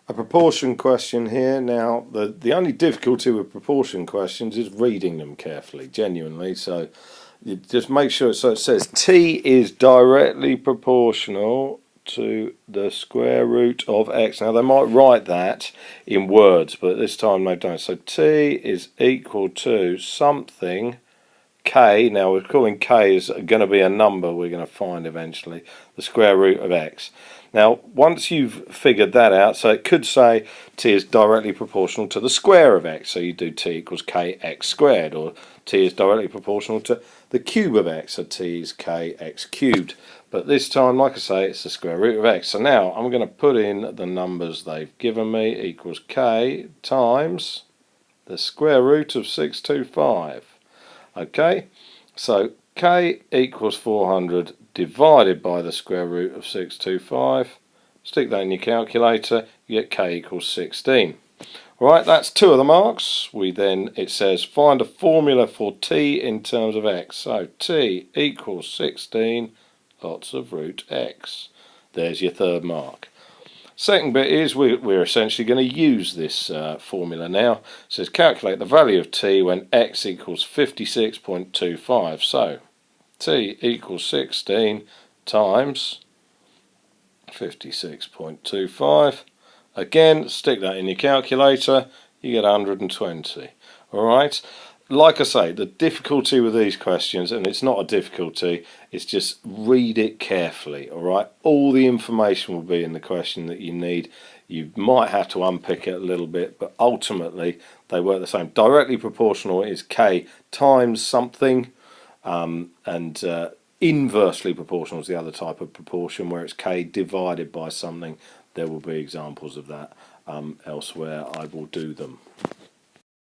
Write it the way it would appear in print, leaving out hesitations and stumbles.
A proportion question here. Now, the only difficulty with proportion questions is reading them carefully, genuinely. So you just make sure, so it says t is directly proportional to the square root of x. Now, they might write that in words, but this time they don't. So t is equal to something, k. Now, we're calling k is going to be a number we're going to find eventually, the square root of x. Now, once you've figured that out, so it could say t is directly proportional to the square of x. So you do t equals kx squared, or t is directly proportional to the cube of x, so t is kx cubed. But this time, like I say, it's the square root of x. So now I'm going to put in the numbers they've given me, equals k times the square root of 625. Okay, so k equals 400 divided by the square root of 625. Stick that in your calculator, you get k equals 16. Right, that's two of the marks. It says find a formula for t in terms of x. So t equals 16 lots of root x. There's your third mark. Second bit is we're essentially going to use this formula now. It says calculate the value of t when x equals 56.25. So t equals 16 times 56.25. Again, stick that in your calculator, you get 120. Alright, like I say, the difficulty with these questions, and it's not a difficulty, it's just read it carefully. Alright, all the information will be in the question that you need. You might have to unpick it a little bit, but ultimately they work the same. Directly proportional is k times something, and inversely proportional is the other type of proportion where it's k divided by something. There will be examples of that elsewhere. I will do them.